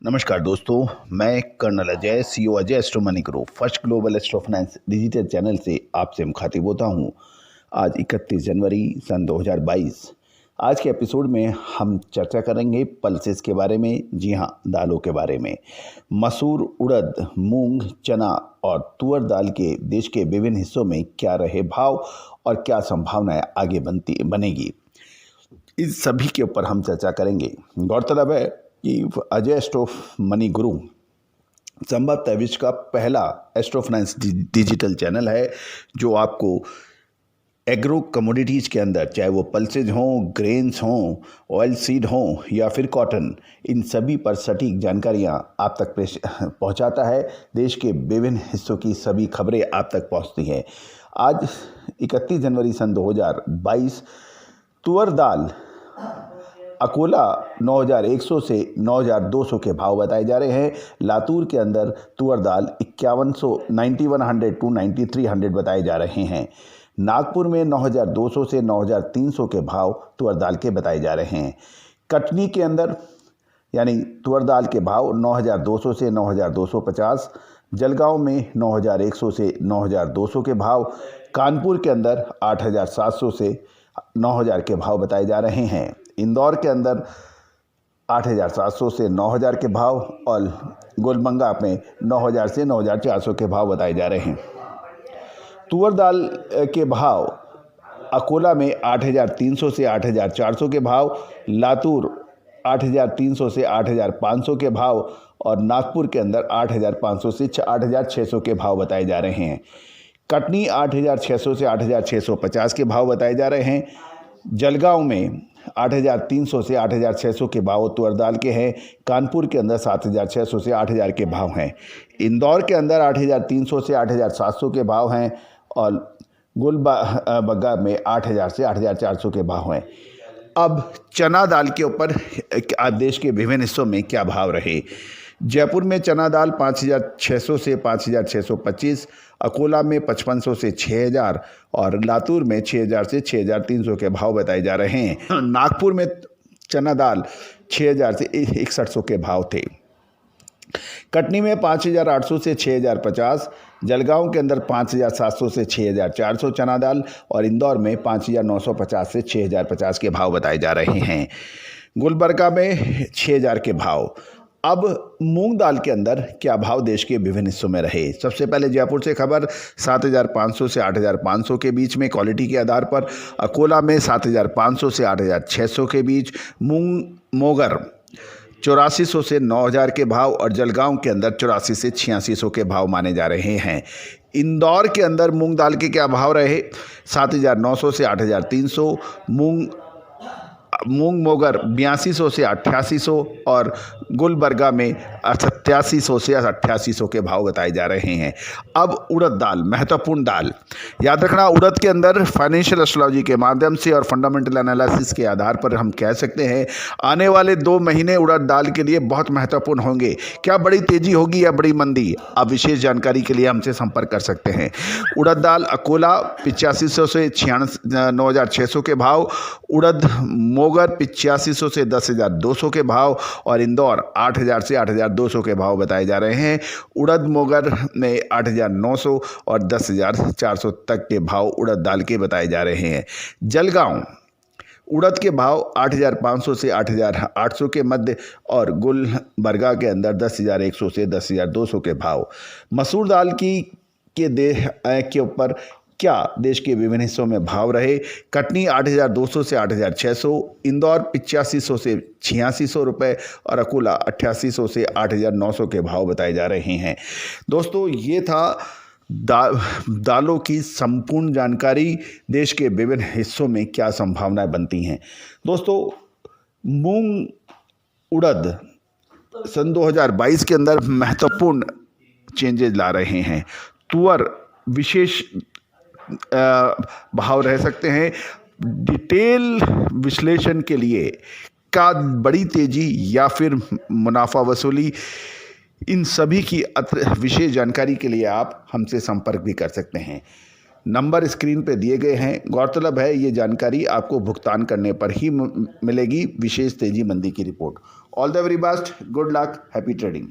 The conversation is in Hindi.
नमस्कार दोस्तों, मैं colonel Ajay, CEO Ajay Astro Money Group First Global Astro Finance digital channel से आपसे मुखातिब होता हूं। आज 31 जनवरी सन 2022। आज के एपिसोड में हम चर्चा करेंगे पल्सेस के बारे में। जी हां, दालों के बारे में। मसूर, उड़द, मूंग, चना और तुअर दाल के देश के विभिन्न हिस्सों में क्या रहे भाव और क्या संभावनाएं आगे बनेगी, इस सभी के ऊपर हम चर्चा करेंगे। गौरतलब है कि अजय एस्ट्रो मनी गुरु संभवतः विश्व का पहला एस्ट्रो फाइनेंस डिजिटल चैनल है जो आपको एग्रो कमोडिटीज़ के अंदर, चाहे वो पल्सेज हों, ग्रेन्स हों, ऑयल सीड हों या फिर कॉटन, इन सभी पर सटीक जानकारियां आप तक पहुंचाता है। देश के विभिन्न हिस्सों की सभी खबरें आप तक पहुंचती हैं। आज 31 जनवरी सन 2022 तुअर दाल अकोला 9100 से 9200 के भाव बताए जा रहे हैं। लातूर के अंदर तुअर दाल 9100 टू 9300 बताए जा रहे हैं। नागपुर में 9200 से 9300 के भाव तुअर दाल के बताए जा रहे हैं। कटनी के अंदर यानी तुअर दाल के भाव 9200 से 9250, जलगांव में 9100 से 9200 के भाव, कानपुर के अंदर 8700 से 9000 के भाव बताए जा रहे हैं। इंदौर के अंदर 8700 से 9000 के भाव और गुलबंगा में 9000 से 9400 के भाव बताए जा रहे हैं। तुअर दाल के भाव अकोला में 8300 से 8400 के भाव, लातूर 8300 से 8500 के भाव और नागपुर के अंदर 8500 से 8600 के भाव बताए जा रहे हैं। कटनी 8600 से 8650 के भाव बताए जा रहे हैं। जलगांव में 8300 से 8600 के भाव तुअर दाल के हैं। कानपुर के अंदर 7600 से 8000 के भाव हैं। इंदौर के अंदर 8300 से 8700 के भाव हैं और गुलबर्गा में 8000 से 8400 के भाव हैं। अब चना दाल के ऊपर देश के विभिन्न हिस्सों में क्या भाव रहे। जयपुर में चना दाल 5600 से 5625, अकोला में 5500 से 6000 और लातूर में 6000 से 6300 के भाव बताए जा रहे हैं। नागपुर में चना दाल 6000 से 6100 के भाव थे। कटनी में 5800 से 6050, जलगांव के अंदर 5700 से 6400 चना दाल और इंदौर में 5950 से 6050 के भाव बताए जा रहे हैं। गुलबर्गा में 6000 के भाव। अब मूंग दाल के अंदर क्या भाव देश के विभिन्न हिस्सों में रहे। सबसे पहले जयपुर से खबर 7500 से 8500 के बीच में क्वालिटी के आधार पर, अकोला में 7500 से 8600 के बीच, मूंग मोगर 8400 से 9000 के भाव और जलगांव के अंदर 84 से 8600 के भाव माने जा रहे हैं। इंदौर के अंदर मूंग दाल के क्या भाव रहे, 7900 से 8300, मूंग मोगर 8200 से 8800 और गुलबर्गा में 8700 से 8800 के भाव बताए जा रहे हैं। अब उड़द दाल, महत्वपूर्ण दाल, याद रखना, उड़द के अंदर फाइनेंशियल एस्ट्रोलॉजी के माध्यम से और फंडामेंटल एनालिसिस के आधार पर हम कह सकते हैं आने वाले 2 महीने उड़द दाल के लिए बहुत महत्वपूर्ण होंगे। क्या बड़ी तेजी होगी या बड़ी मंदी, आप विशेष जानकारी के लिए हमसे संपर्क कर सकते हैं। उड़द दाल अकोला 8500 से 9600 के भाव, उड़द मोगर 8500 से 10200 के भाव और इंदौर 8000 से 8200 के भाव बताए जा रहे हैं। उड़द मोगर में 8900 और 10400 तक के भाव उड़द दाल के बताए जा रहे हैं। जलगांव उड़द के भाव 8500 से 8800 के मध्य और गुलबर्गा के अंदर 10100 से 10200 के भाव। मसूर दाल के ऊपर क्या देश के विभिन्न हिस्सों में भाव रहे। कटनी 8200 से 8600, इंदौर 8500 से 8600 रुपये और अकोला 8800 से 8900 के भाव बताए जा रहे हैं। दोस्तों, ये था दालों की संपूर्ण जानकारी। देश के विभिन्न हिस्सों में क्या संभावनाएं बनती हैं। दोस्तों, मूंग उड़द सन 2022 के अंदर महत्वपूर्ण चेंजेस ला रहे हैं। तुअर विशेष भाव रह सकते हैं। डिटेल विश्लेषण के लिए का बड़ी तेजी या फिर मुनाफा वसूली, इन सभी की विशेष जानकारी के लिए आप हमसे संपर्क भी कर सकते हैं। नंबर स्क्रीन पे दिए गए हैं। गौरतलब है ये जानकारी आपको भुगतान करने पर ही मिलेगी, विशेष तेजी मंदी की report. All the very best, good luck, happy trading.